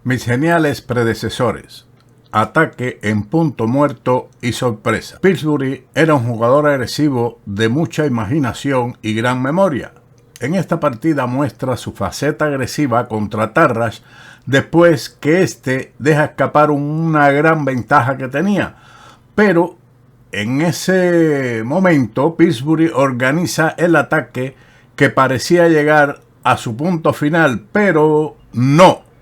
Mis geniales predecesores. Ataque en punto muerto y sorpresa. Pillsbury era un jugador agresivo de mucha imaginación y gran memoria. En esta partida muestra su faceta agresiva contra Tarrasch después que éste deja escapar una gran ventaja que tenía. Pero en ese momento Pillsbury organiza el ataque que parecía llegar a su punto final, pero no.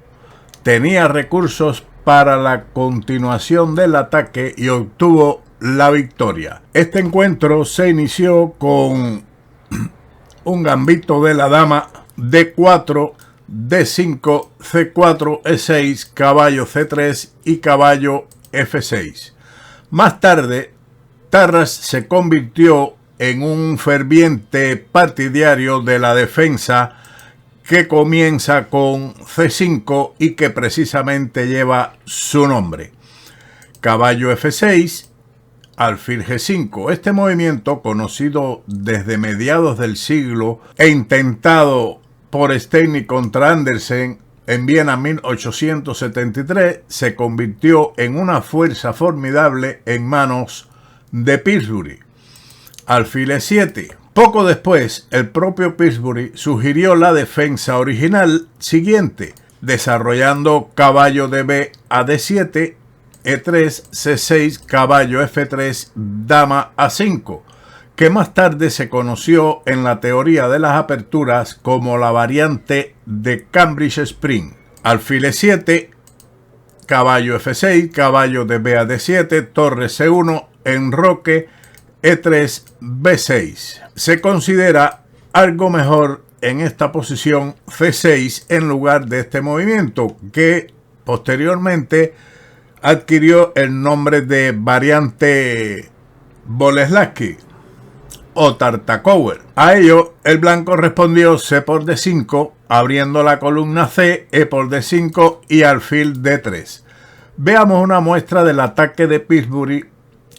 Tenía recursos para la continuación del ataque y obtuvo la victoria. Este encuentro se inició con un gambito de la dama D4, D5, C4, E6, caballo C3 y caballo F6. Más tarde, Tarrasch se convirtió en un ferviente partidario de la defensa que comienza con C5 y que precisamente lleva su nombre. Caballo F6, alfil G5. Este movimiento, conocido desde mediados del siglo e intentado por Steinitz contra Andersen en Viena 1873, se convirtió en una fuerza formidable en manos de Pillsbury. Alfil E7. Poco después, el propio Pillsbury sugirió la defensa original siguiente, desarrollando caballo de B a D7, E3, C6, caballo F3, dama A5, que más tarde se conoció en la teoría de las aperturas como la variante de Cambridge Spring. Alfil E7, caballo F6, caballo de B a D7, torre C1, enroque, E3, B6. Se considera algo mejor en esta posición C6 en lugar de este movimiento, que posteriormente adquirió el nombre de variante Boleslavsky o Tartakower. A ello, el blanco respondió C por D5, abriendo la columna C, E por D5 y alfil D3. Veamos una muestra del ataque de Pillsbury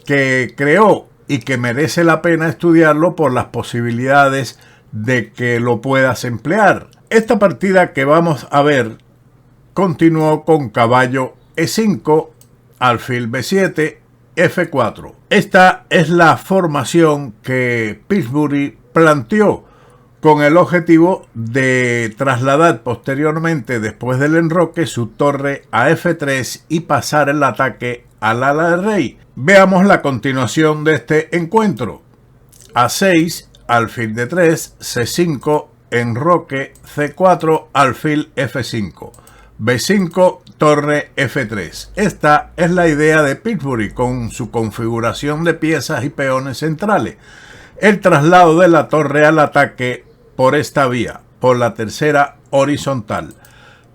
que creó y que merece la pena estudiarlo por las posibilidades de que lo puedas emplear. Esta partida que vamos a ver continuó con caballo E5, alfil B7, F4. Esta es la formación que Pillsbury planteó con el objetivo de trasladar posteriormente, después del enroque, su torre a F3 y pasar el ataque al ala del rey. Veamos la continuación de este encuentro. A6, alfil D3, C5, enroque, C4, alfil F5, B5, torre F3. Esta es la idea de Pillsbury con su configuración de piezas y peones centrales. El traslado de la torre al ataque por esta vía, por la tercera horizontal.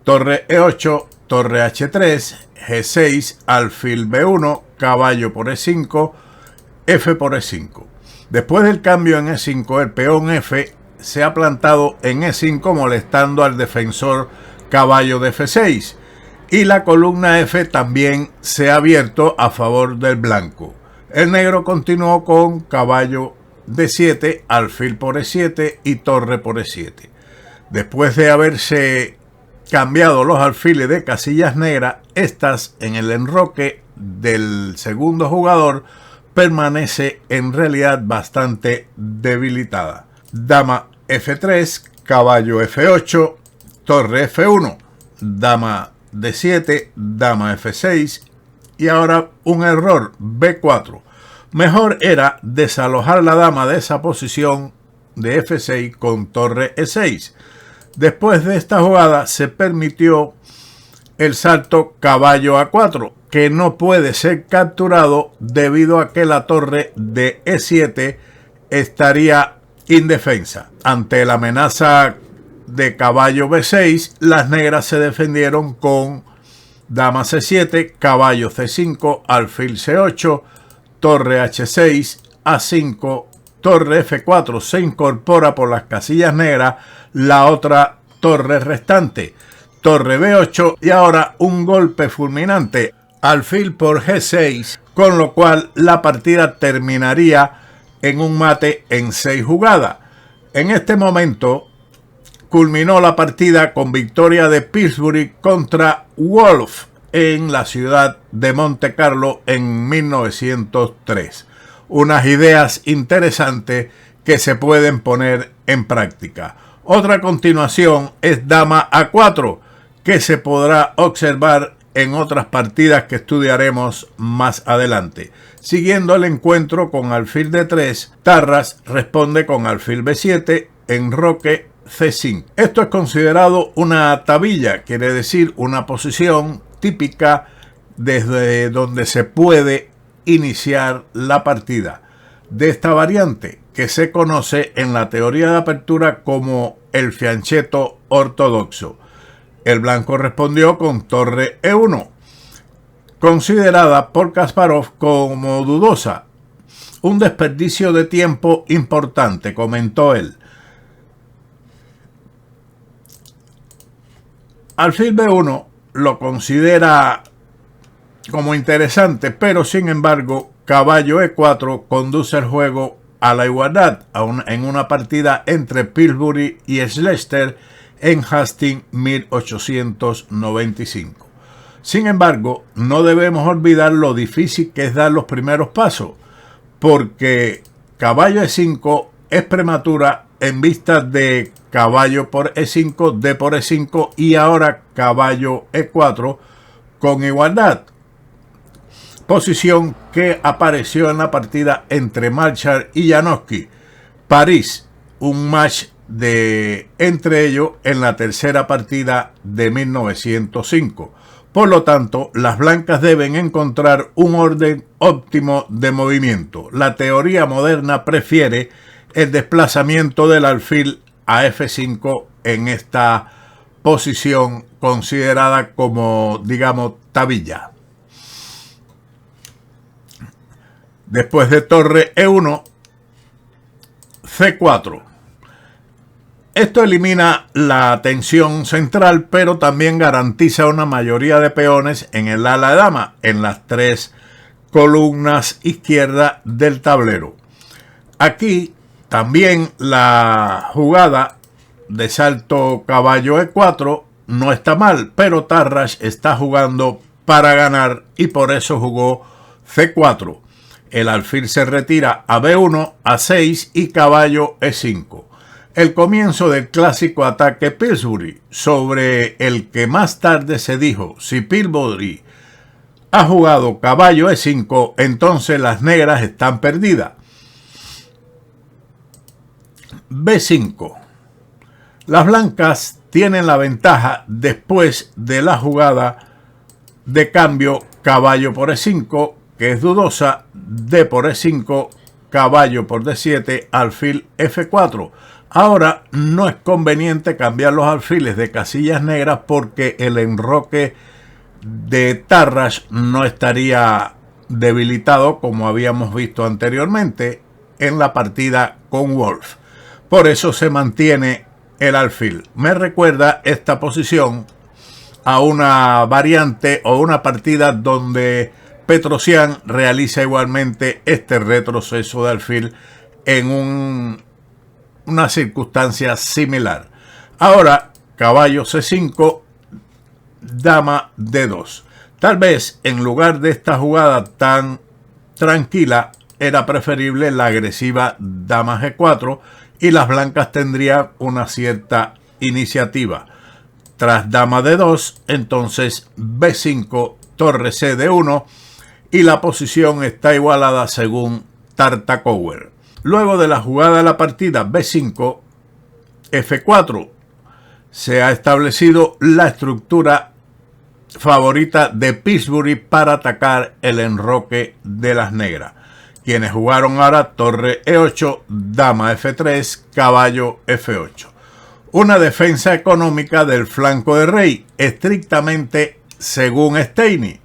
Torre E8, torre H3, G6, alfil B1, caballo por E5, F por E5. Después del cambio en E5, el peón F se ha plantado en E5 molestando al defensor caballo de F6 y la columna F también se ha abierto a favor del blanco. El negro continuó con caballo D7, alfil por E7 y torre por E7. Después de haberse cambiado los alfiles de casillas negras, estas en el enroque del segundo jugador permanece en realidad bastante debilitada. Dama F3, caballo F8, torre F1, dama D7, dama F6 y ahora un error, B4. Mejor era desalojar la dama de esa posición de F6 con torre E6. Después de esta jugada se permitió el salto caballo A4, que no puede ser capturado debido a que la torre de E7 estaría indefensa. Ante la amenaza de caballo B6, las negras se defendieron con dama C7, caballo C5, alfil C8, torre H6, A5, torre F4. Se incorpora por las casillas negras la otra torre restante, torre B8 y ahora un golpe fulminante, alfil por G6, con lo cual la partida terminaría en un mate en 6 jugadas. En este momento, culminó la partida con victoria de Pillsbury contra Wolf en la ciudad de Monte Carlo en 1903. Unas ideas interesantes que se pueden poner en práctica. Otra continuación es Dama A4, que se podrá observar en otras partidas que estudiaremos más adelante. Siguiendo el encuentro con alfil D3, Tarras responde con alfil B7, enroque C5. Esto es considerado una tabilla, quiere decir una posición típica desde donde se puede iniciar la partida de esta variante, que se conoce en la teoría de apertura como el fianchetto ortodoxo. El blanco respondió con torre E1, considerada por Kasparov como dudosa. Un desperdicio de tiempo importante, comentó él. Alfil B1 lo considera como interesante, pero sin embargo, caballo E4 conduce el juego a la igualdad en una partida entre Pillsbury y Schlesinger en Hastings 1895. Sin embargo, no debemos olvidar lo difícil que es dar los primeros pasos, porque caballo E5 es prematura en vista de caballo por E5, D por E5 y ahora caballo E4 con igualdad. Posición que apareció en la partida entre Marshall y Janowski. París, un match entre ellos en la tercera partida de 1905. Por lo tanto, las blancas deben encontrar un orden óptimo de movimiento. La teoría moderna prefiere el desplazamiento del alfil a F5 en esta posición considerada como, digamos, tabilla. Después de torre E1, C4. Esto elimina la tensión central, pero también garantiza una mayoría de peones en el ala de dama, en las tres columnas izquierdas del tablero. Aquí también la jugada de salto caballo E4 no está mal, pero Tarras está jugando para ganar y por eso jugó C4. El alfil se retira a B1, A6 y caballo E5. El comienzo del clásico ataque Pillsbury, sobre el que más tarde se dijo, si Pillsbury ha jugado caballo E5, entonces las negras están perdidas. B5. Las blancas tienen la ventaja después de la jugada de cambio caballo por E5, que es dudosa, D por E5, caballo por D7, alfil F4. Ahora no es conveniente cambiar los alfiles de casillas negras porque el enroque de Tarras no estaría debilitado como habíamos visto anteriormente en la partida con Wolf. Por eso se mantiene el alfil. Me recuerda esta posición a una variante o una partida donde Petrosian realiza igualmente este retroceso de alfil en una circunstancia similar. Ahora, caballo C5, dama D2. Tal vez en lugar de esta jugada tan tranquila, era preferible la agresiva dama G4 y las blancas tendrían una cierta iniciativa. Tras dama D2, entonces B5, torre C D1 y la posición está igualada según Tartakower. Luego de la jugada de la partida B5, F4, se ha establecido la estructura favorita de Pillsbury para atacar el enroque de las negras, quienes jugaron ahora torre E8, dama F3, caballo F8. Una defensa económica del flanco de rey, estrictamente según Steiney,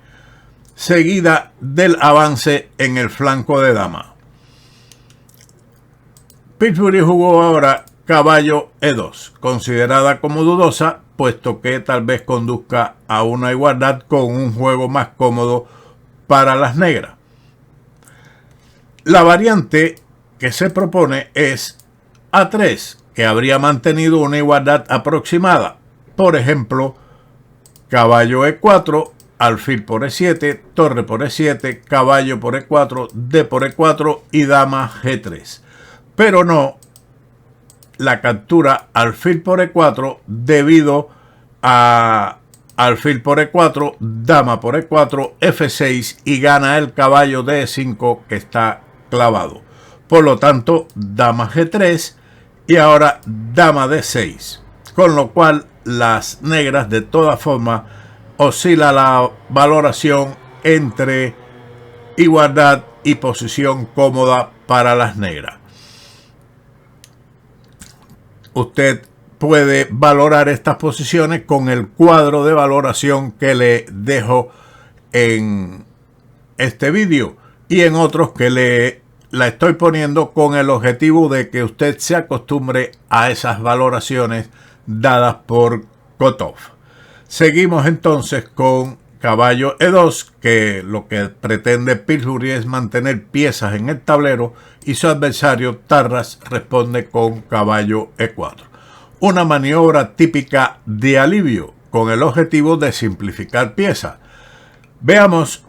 seguida del avance en el flanco de dama. Pillsbury jugó ahora caballo E2, considerada como dudosa, puesto que tal vez conduzca a una igualdad con un juego más cómodo para las negras. La variante que se propone es A3, que habría mantenido una igualdad aproximada. Por ejemplo, caballo E4, alfil por E7, torre por E7, caballo por E4, D por E4 y dama G3. Pero no la captura alfil por E4 debido a alfil por E4, dama por E4, F6 y gana el caballo de E5 que está clavado. Por lo tanto, dama G3 y ahora dama D6. Con lo cual las negras de todas formas oscila la valoración entre igualdad y posición cómoda para las negras. Usted puede valorar estas posiciones con el cuadro de valoración que le dejo en este vídeo y en otros que la estoy poniendo con el objetivo de que usted se acostumbre a esas valoraciones dadas por Kotov. Seguimos entonces con caballo E2, que lo que pretende Pillsbury es mantener piezas en el tablero y su adversario Tarras responde con caballo E4. Una maniobra típica de alivio con el objetivo de simplificar piezas. Veamos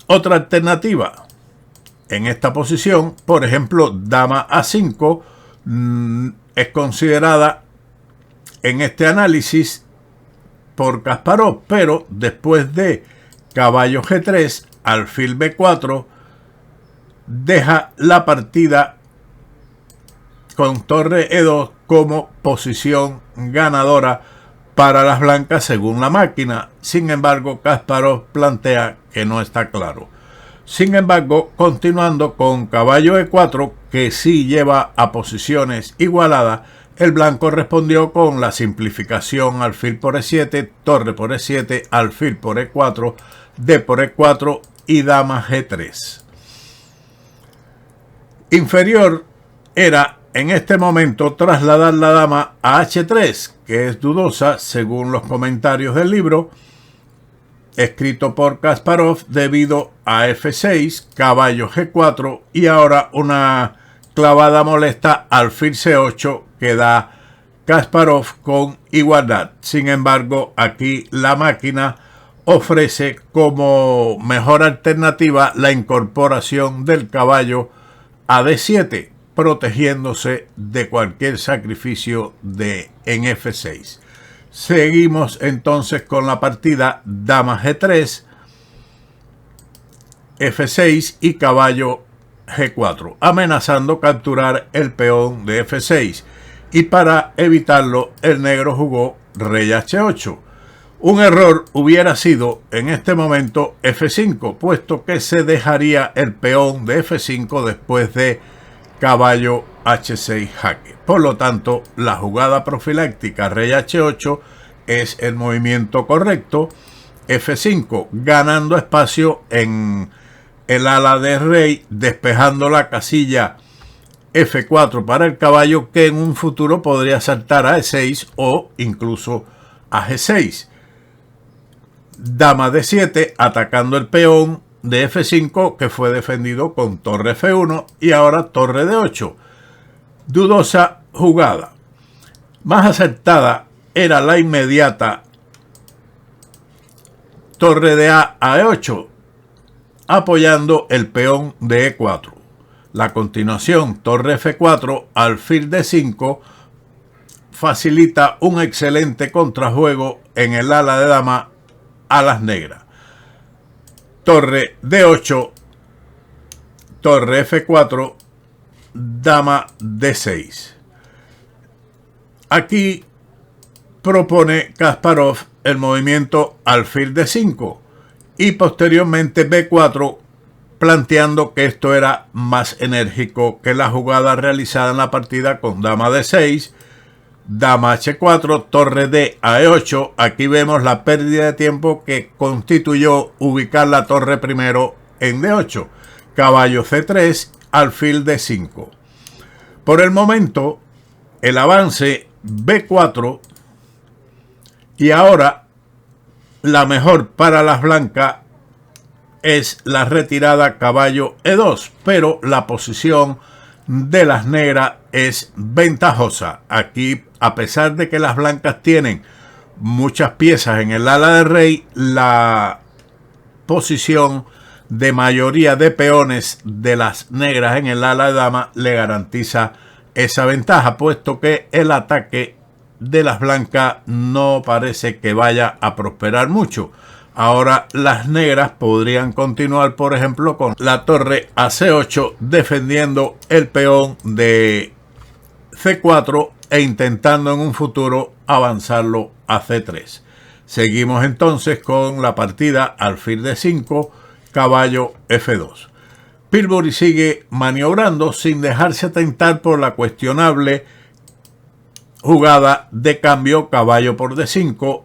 otra alternativa. En esta posición, por ejemplo, dama A5 es considerada en este análisis por Kasparov, pero después de caballo G3, alfil B4, deja la partida con torre E2 como posición ganadora para las blancas según la máquina. Sin embargo, Kasparov plantea que no está claro. Sin embargo, continuando con caballo E4, que sí lleva a posiciones igualadas, el blanco respondió con la simplificación alfil por E7, torre por E7, alfil por E4, D por E4 y dama G3. Inferior era en este momento trasladar la dama a H3, que es dudosa según los comentarios del libro escrito por Kasparov, debido a F6, caballo G4 y ahora una clavada molesta alfil C8 que da Kasparov con igualdad. Sin embargo, aquí la máquina ofrece como mejor alternativa la incorporación del caballo a D7, protegiéndose de cualquier sacrificio en F6. Seguimos entonces con la partida dama G3, F6 y caballo G4, amenazando capturar el peón de F6. Y para evitarlo, el negro jugó rey H8. Un error hubiera sido en este momento F5, puesto que se dejaría el peón de F5 después de caballo H6 jaque. Por lo tanto, la jugada profiláctica rey H8 es el movimiento correcto. F5, ganando espacio en el ala de rey, despejando la casilla F4 para el caballo, que en un futuro podría saltar a E6 o incluso a G6. Dama D7, atacando el peón de F5 que fue defendido con torre F1 y ahora torre D8. Dudosa jugada. Más acertada era la inmediata torre de A a E8, apoyando el peón de E4. La continuación, torre F4, alfil D5, facilita un excelente contrajuego en el ala de dama a las negras. Torre D8, torre F4, dama D6. Aquí propone Kasparov el movimiento alfil D5 y posteriormente B4, planteando que esto era más enérgico que la jugada realizada en la partida con dama D6, dama H4, torre D a E8. Aquí vemos la pérdida de tiempo que constituyó ubicar la torre primero en D8, caballo C3, alfil D5. Por el momento, el avance B4 y ahora la mejor para las blancas es la retirada caballo E2, pero la posición de las negras es ventajosa. Aquí, a pesar de que las blancas tienen muchas piezas en el ala de rey, la posición de mayoría de peones de las negras en el ala de dama le garantiza esa ventaja, puesto que el ataque de las blancas no parece que vaya a prosperar mucho. Ahora las negras podrían continuar, por ejemplo, con la torre a C8 defendiendo el peón de C4 e intentando en un futuro avanzarlo a C3. Seguimos entonces con la partida alfil D5, caballo F2. Pillsbury sigue maniobrando sin dejarse tentar por la cuestionable jugada de cambio caballo por D5,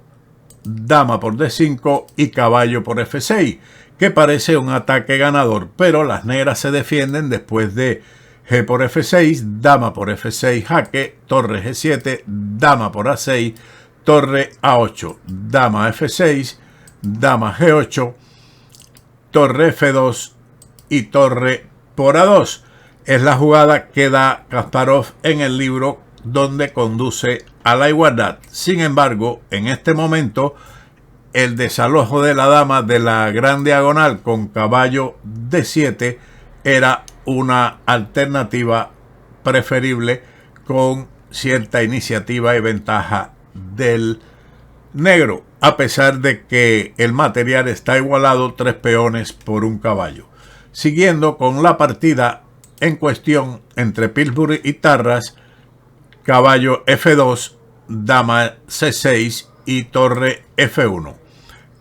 dama por D5 y caballo por F6, que parece un ataque ganador, pero las negras se defienden después de G por F6, dama por F6 jaque, torre G7, dama por A6, torre A8, dama F6, dama G8, torre F2 y torre por A2. Es la jugada que da Kasparov en el libro, donde conduce a la igualdad. Sin embargo, en este momento, el desalojo de la dama de la gran diagonal con caballo D7 era una alternativa preferible con cierta iniciativa y ventaja del negro, a pesar de que el material está igualado 3 peones por un caballo. Siguiendo con la partida en cuestión entre Pillsbury y Tarras, caballo F2, dama C6 y torre F1.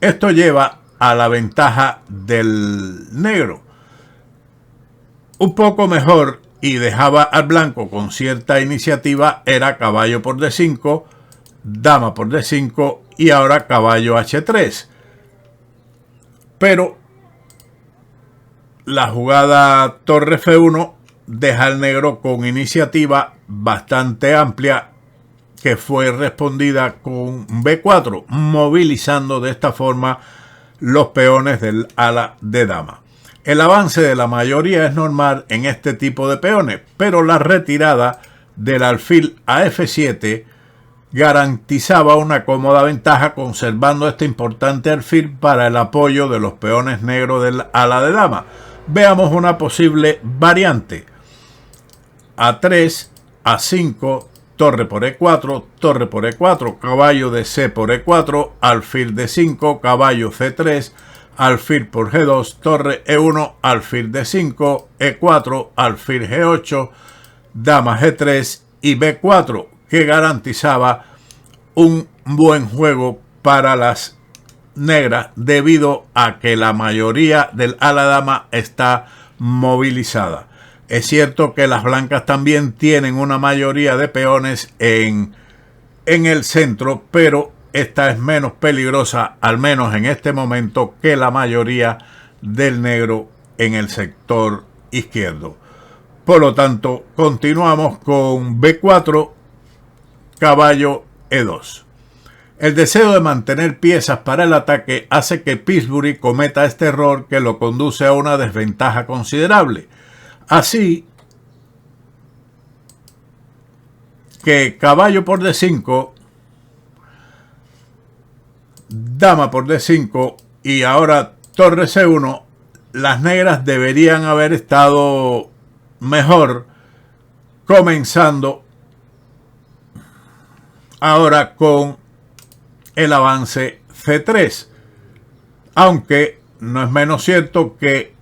Esto lleva a la ventaja del negro. Un poco mejor y dejaba al blanco con cierta iniciativa era caballo por D5, dama por D5 y ahora caballo H3. Pero la jugada torre F1 deja al negro con iniciativa bastante amplia, que fue respondida con B4, movilizando de esta forma los peones del ala de dama. El avance de la mayoría es normal en este tipo de peones, pero la retirada del alfil a F7 garantizaba una cómoda ventaja, conservando este importante alfil para el apoyo de los peones negros del ala de dama. Veamos una posible variante: A3, A5, torre por E4, torre por E4, caballo de C por E4, alfil D5, caballo C3, alfil por G2, torre E1, alfil D5, E4, alfil G8, dama G3 y B4, que garantizaba un buen juego para las negras debido a que la mayoría del ala dama está movilizada. Es cierto que las blancas también tienen una mayoría de peones en el centro, pero esta es menos peligrosa, al menos en este momento, que la mayoría del negro en el sector izquierdo. Por lo tanto, continuamos con B4, caballo E2. El deseo de mantener piezas para el ataque hace que Pillsbury cometa este error que lo conduce a una desventaja considerable. Así que caballo por D5, dama por D5 y ahora torre C1, las negras deberían haber estado mejor, comenzando ahora con el avance C3, aunque no es menos cierto que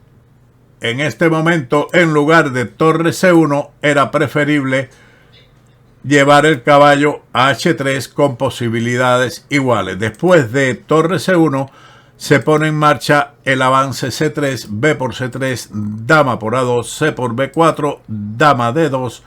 en este momento, en lugar de torre C1, era preferible llevar el caballo a H3 con posibilidades iguales. Después de torre C1 se pone en marcha el avance C3, B por C3, dama por A2, C por B4, dama D2,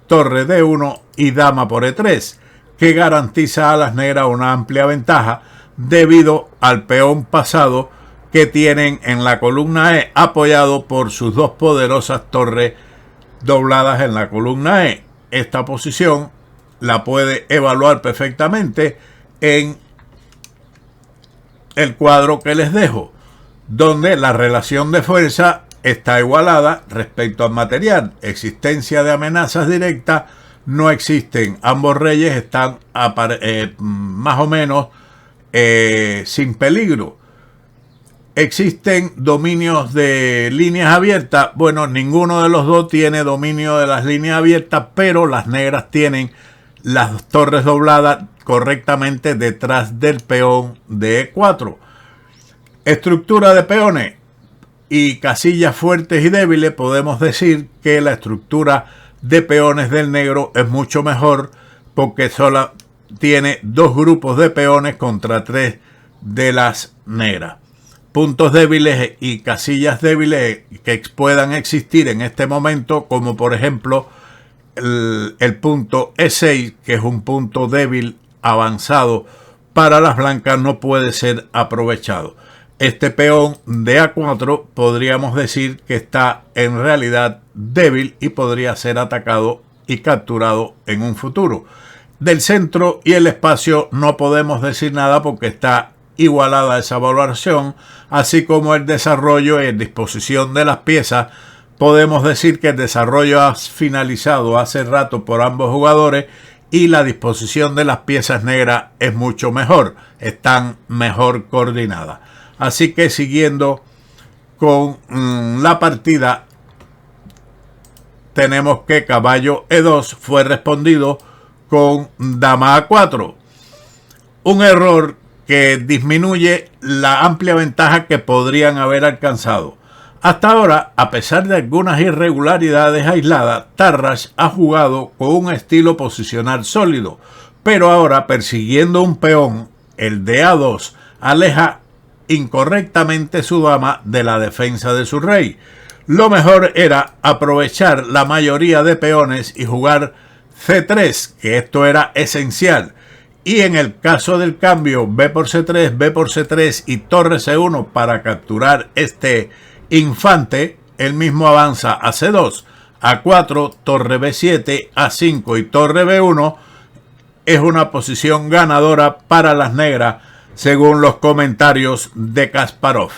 torre D1 y dama por E3, que garantiza a las negras una amplia ventaja debido al peón pasado que tienen en la columna E, apoyado por sus dos poderosas torres dobladas en la columna E. Esta posición la puede evaluar perfectamente en el cuadro que les dejo, donde la relación de fuerza está igualada respecto al material. Existencia de amenazas directas no existen. Ambos reyes están más o menos sin peligro. ¿Existen dominios de líneas abiertas? Bueno, ninguno de los dos tiene dominio de las líneas abiertas, pero las negras tienen las torres dobladas correctamente detrás del peón de E4. Estructura de peones y casillas fuertes y débiles. Podemos decir que la estructura de peones del negro es mucho mejor porque solo tiene 2 grupos de peones contra 3 de las negras. Puntos débiles y casillas débiles que puedan existir en este momento, como por ejemplo el punto E6, que es un punto débil avanzado para las blancas, no puede ser aprovechado. Este peón de A4 podríamos decir que está en realidad débil y podría ser atacado y capturado en un futuro. Del centro y el espacio no podemos decir nada porque está igualada esa valoración, así como el desarrollo y disposición de las piezas. Podemos decir que el desarrollo ha finalizado hace rato por ambos jugadores y la disposición de las piezas negras es mucho mejor, están mejor coordinadas. Así que siguiendo con la partida, tenemos que caballo E2 fue respondido con dama A4. Un error que disminuye la amplia ventaja que podrían haber alcanzado. Hasta ahora, a pesar de algunas irregularidades aisladas, Tarrasch ha jugado con un estilo posicional sólido, pero ahora persiguiendo un peón, el de A2, aleja incorrectamente su dama de la defensa de su rey. Lo mejor era aprovechar la mayoría de peones y jugar C3, que esto era esencial. Y en el caso del cambio B por C3, B por C3 y torre C1 para capturar este infante, él mismo avanza a C2, A4, torre B7, A5 y torre B1. Es una posición ganadora para las negras según los comentarios de Kasparov.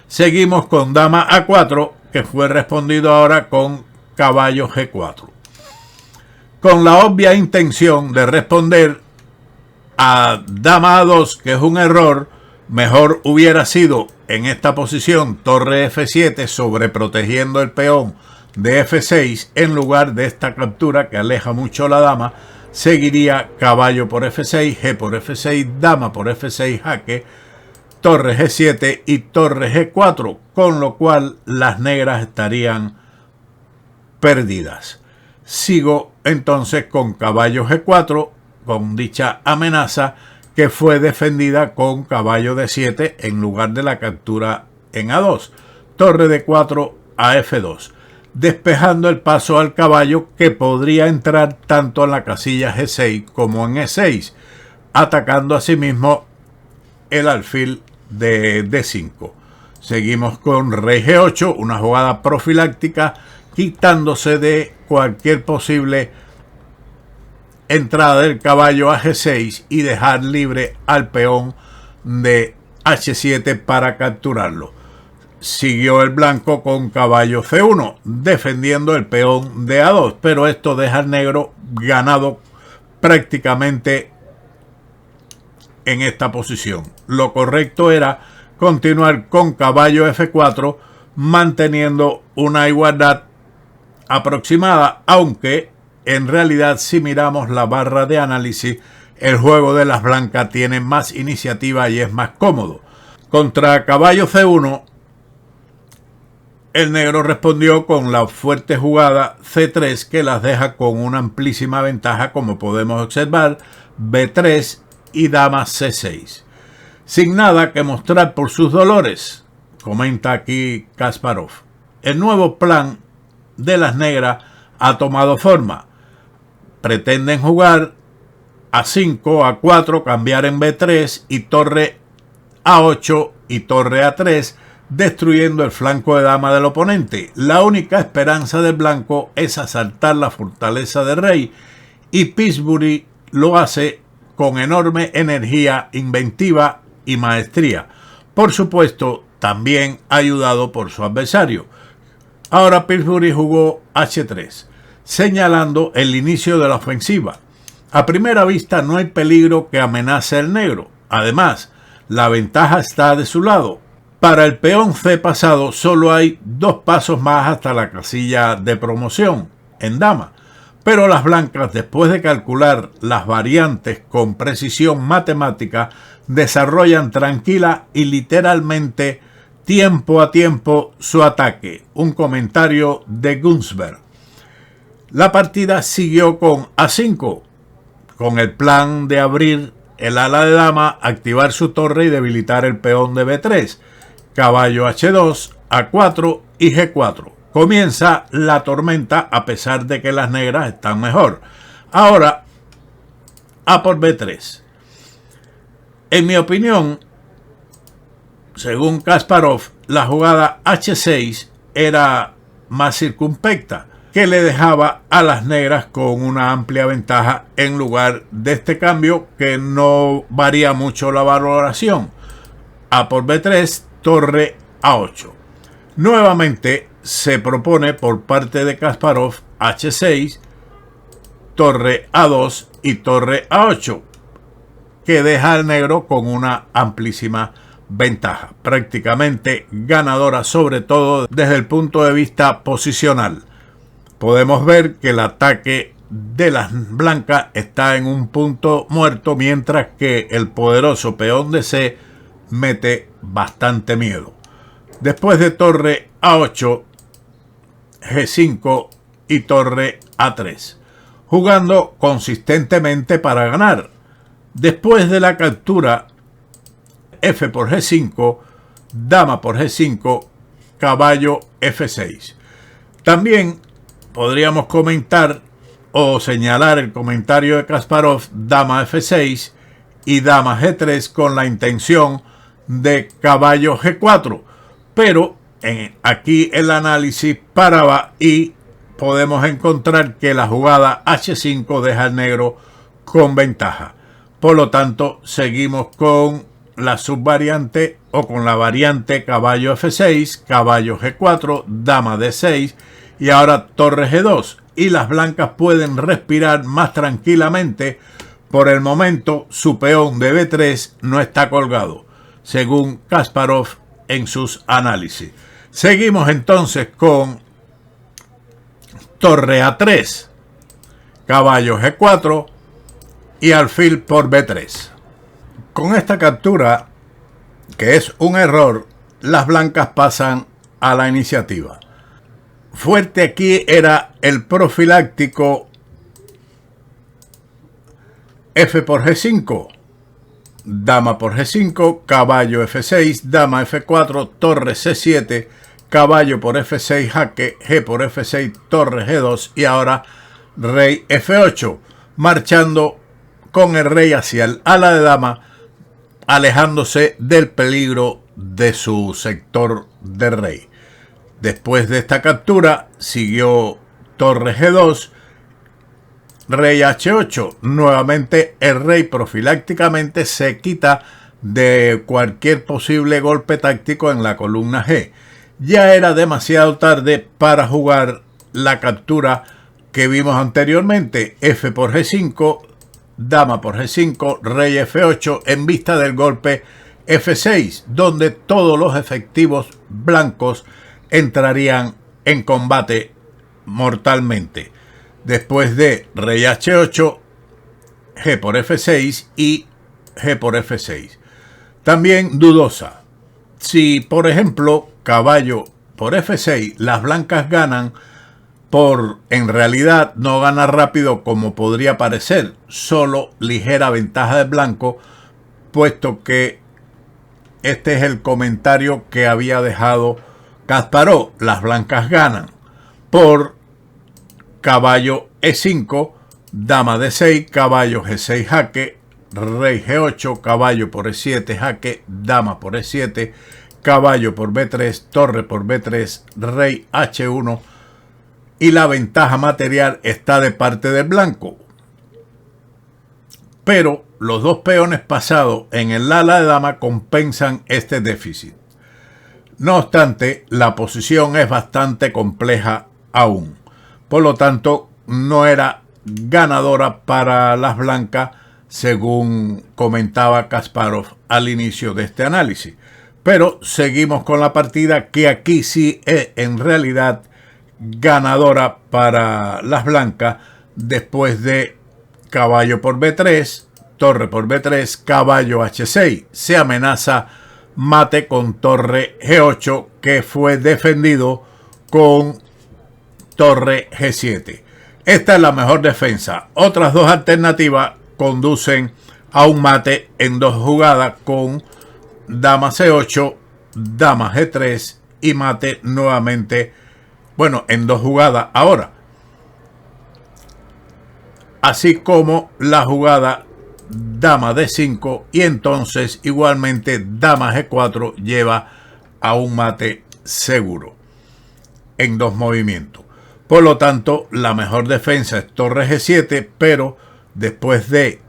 Seguimos con dama A4, que fue respondido ahora con caballo G4. Con la obvia intención de responder a dama A2, que es un error, mejor hubiera sido en esta posición torre F7 sobreprotegiendo el peón de F6 en lugar de esta captura que aleja mucho la dama. Seguiría caballo por F6, G por F6, dama por F6 jaque, torre G7 y torre G4, con lo cual las negras estarían perdidas. Sigo entonces con caballo G4, con dicha amenaza que fue defendida con caballo D7 en lugar de la captura en A2, torre D4 a F2, despejando el paso al caballo que podría entrar tanto en la casilla G6 como en E6, atacando asimismo el alfil de D5. Seguimos con rey G8, una jugada profiláctica, quitándose de cualquier posible entrada del caballo a G6 y dejar libre al peón de H7 para capturarlo. Siguió el blanco con caballo C1, defendiendo el peón de A2, pero esto deja al negro ganado prácticamente en esta posición. Lo correcto era continuar con caballo F4, manteniendo una igualdad aproximada, aunque en realidad si miramos la barra de análisis, el juego de las blancas tiene más iniciativa y es más cómodo. Contra caballo C1, el negro respondió con la fuerte jugada C3 que las deja con una amplísima ventaja, como podemos observar, B3 y dama C6. Sin nada que mostrar por sus dolores, comenta aquí Kasparov. El nuevo plan de las negras ha tomado forma. Pretenden jugar A5, A4, cambiar en B3 y torre A8 y torre A3, destruyendo el flanco de dama del oponente. La única esperanza del blanco es asaltar la fortaleza del rey y Pillsbury lo hace con enorme energía, inventiva y maestría. Por supuesto, también ayudado por su adversario. Ahora Pillsbury jugó H3, señalando el inicio de la ofensiva. A primera vista no hay peligro que amenace al negro. Además, la ventaja está de su lado. Para el peón C pasado solo hay 2 pasos más hasta la casilla de promoción en dama. Pero las blancas, después de calcular las variantes con precisión matemática, desarrollan tranquila y literalmente tiempo a tiempo su ataque. Un comentario de Gunsberg. La partida siguió con A5, con el plan de abrir el ala de dama, activar su torre y debilitar el peón de B3, caballo H2, A4 y G4. Comienza la tormenta a pesar de que las negras están mejor. Ahora, A por B3. En mi opinión, según Kasparov, la jugada H6 era más circunspecta, que le dejaba a las negras con una amplia ventaja en lugar de este cambio que no varía mucho la valoración. A por B3, torre A8. Nuevamente se propone por parte de Kasparov H6, torre A2 y torre A8, que deja al negro con una amplísima ventaja, prácticamente ganadora, sobre todo desde el punto de vista posicional. Podemos ver que el ataque de las blancas está en un punto muerto, mientras que el poderoso peón de C mete bastante miedo. Después de torre A8, G5 y torre A3, jugando consistentemente para ganar. Después de la captura, F por G5, dama por G5, caballo F6. También podríamos comentar o señalar el comentario de Kasparov, dama F6 y dama G3 con la intención de caballo G4, pero aquí el análisis paraba y podemos encontrar que la jugada H5 deja al negro con ventaja. Por lo tanto, seguimos con la subvariante o con la variante caballo F6, caballo G4, dama D6 y ahora torre G2. Y las blancas pueden respirar más tranquilamente. Por el momento, su peón de B3 no está colgado, según Kasparov en sus análisis. Seguimos entonces con torre A3, caballo G4 y alfil por B3. Con esta captura, que es un error, las blancas pasan a la iniciativa. Fuerte aquí era el profiláctico F por G5, dama por G5, caballo F6, dama F4, torre C7, caballo por F6, jaque, G por F6, torre G2 y ahora rey F8, marchando con el rey hacia el ala de dama, alejándose del peligro de su sector de rey. Después de esta captura siguió torre G2, rey H8. Nuevamente el rey profilácticamente se quita de cualquier posible golpe táctico en la columna G. Ya era demasiado tarde para jugar la captura que vimos anteriormente, F por G5, dama por G5, rey F8, en vista del golpe F6, donde todos los efectivos blancos entrarían en combate mortalmente. Después de rey H8, G por F6 y G por F6. También dudosa. Si, por ejemplo, caballo por F6, las blancas ganan por, en realidad, no gana rápido como podría parecer, solo ligera ventaja del blanco, puesto que este es el comentario que había dejado Kasparov. Las blancas ganan por caballo E5, dama D6, caballo G6 jaque, rey G8, caballo por E7 jaque, dama por E7, caballo por B3, torre por B3, rey H1 y la ventaja material está de parte del blanco. Pero los dos peones pasados en el ala de dama compensan este déficit. No obstante, la posición es bastante compleja aún. Por lo tanto, no era ganadora para las blancas, según comentaba Kasparov al inicio de este análisis. Pero seguimos con la partida, que aquí sí es en realidad ganadora para las blancas, después de caballo por B3, torre por B3, caballo H6. Se amenaza mate con torre G8, que fue defendido con torre G7. Esta es la mejor defensa. Otras dos alternativas conducen a un mate en dos jugadas con dama C8, dama G3 y mate nuevamente, bueno, en dos jugadas ahora. Así como la jugada dama D5 y entonces igualmente dama G4 lleva a un mate seguro en dos movimientos. Por lo tanto, la mejor defensa es torre G7, pero después de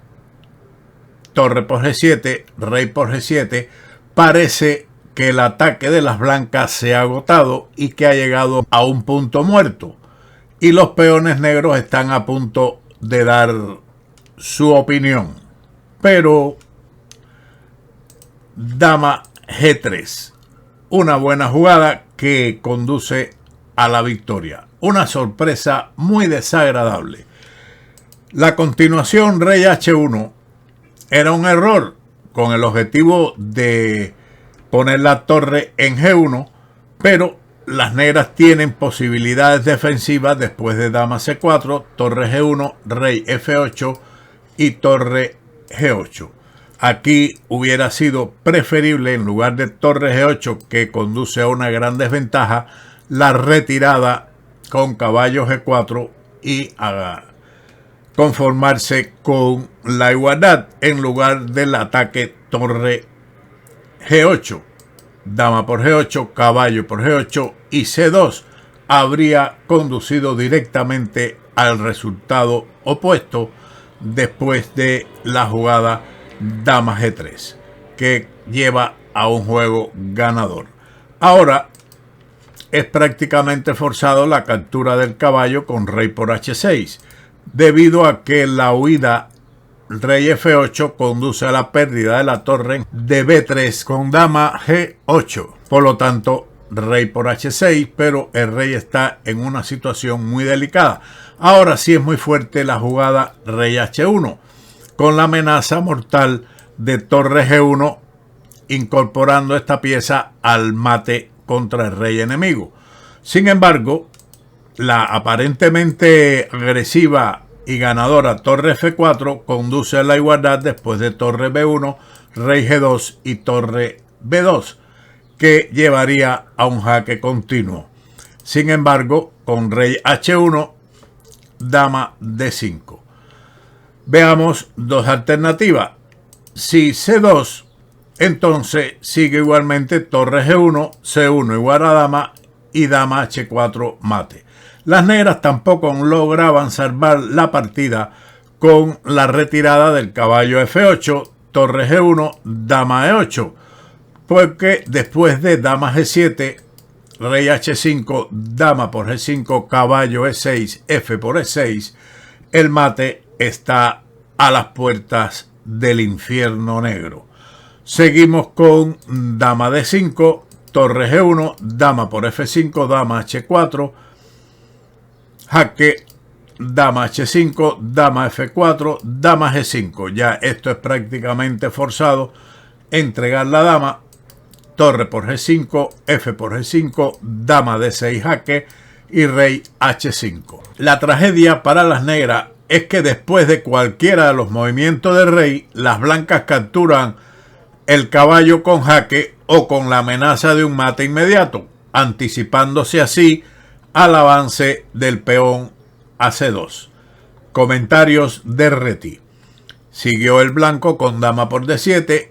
torre por G7, rey por G7, parece que el ataque de las blancas se ha agotado y que ha llegado a un punto muerto. Y los peones negros están a punto de dar su opinión. Pero dama G3, una buena jugada que conduce a la victoria. Una sorpresa muy desagradable. La continuación rey H1 era un error con el objetivo de poner la torre en G1, pero las negras tienen posibilidades defensivas después de dama C4, torre G1, rey F8 y torre G8. Aquí hubiera sido preferible, en lugar de torre G8, que conduce a una gran desventaja, la retirada con caballo G4 y a conformarse con la igualdad en lugar del ataque torre G8. Dama por G8, caballo por G8 y C2 habría conducido directamente al resultado opuesto después de la jugada dama G3, que lleva a un juego ganador. Ahora es prácticamente forzado la captura del caballo con rey por H6, debido a que la huida rey F8 conduce a la pérdida de la torre de B3 con dama G8. Por lo tanto, rey por H6, pero el rey está en una situación muy delicada. Ahora sí es muy fuerte la jugada rey H1, con la amenaza mortal de torre G1, incorporando esta pieza al mate contra el rey enemigo. Sin embargo, la aparentemente agresiva y ganadora torre F4 conduce a la igualdad después de torre B1, rey G2 y torre B2, que llevaría a un jaque continuo. Sin embargo, con rey H1, dama D5. Veamos dos alternativas. Si C2, entonces sigue igualmente torre G1, C1 igual a dama y dama H4 mate. Las negras tampoco lograban salvar la partida con la retirada del caballo F8, torre G1, dama E8, porque después de dama G7, rey H5, dama por G5, caballo E6, F por E6, el mate está a las puertas del infierno negro. Seguimos con dama D5, torre G1, dama por F5, dama H4, jaque, dama H5, dama F4, dama G5. Ya esto es prácticamente forzado. Entregar la dama, torre por G5, F por G5, dama D6 jaque y rey H5. La tragedia para las negras es que después de cualquiera de los movimientos del rey, las blancas capturan el caballo con jaque o con la amenaza de un mate inmediato, anticipándose así al avance del peón a C2. Comentarios de Reti. Siguió el blanco con dama por D7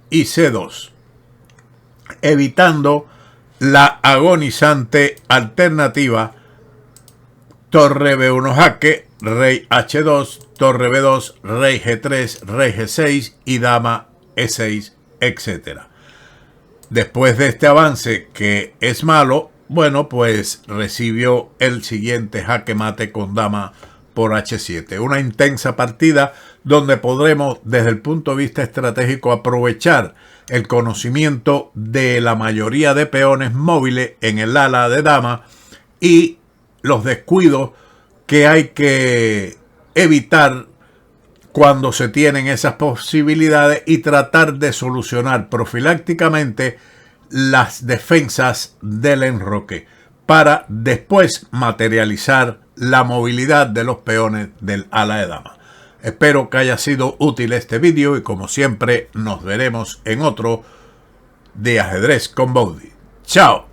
y C2, evitando la agonizante alternativa torre B1 jaque, rey H2, torre B2, rey G3, rey G6 y dama E6, etc. Después de este avance, que es malo, bueno, pues recibió el siguiente jaque mate con dama por H7. Una intensa partida donde podremos, desde el punto de vista estratégico, aprovechar el conocimiento de la mayoría de peones móviles en el ala de dama y los descuidos que hay que evitar cuando se tienen esas posibilidades y tratar de solucionar profilácticamente las defensas del enroque para después materializar la movilidad de los peones del ala de dama. Espero que haya sido útil este vídeo y como siempre nos veremos en otro de Ajedrez con Bowdy. ¡Chao!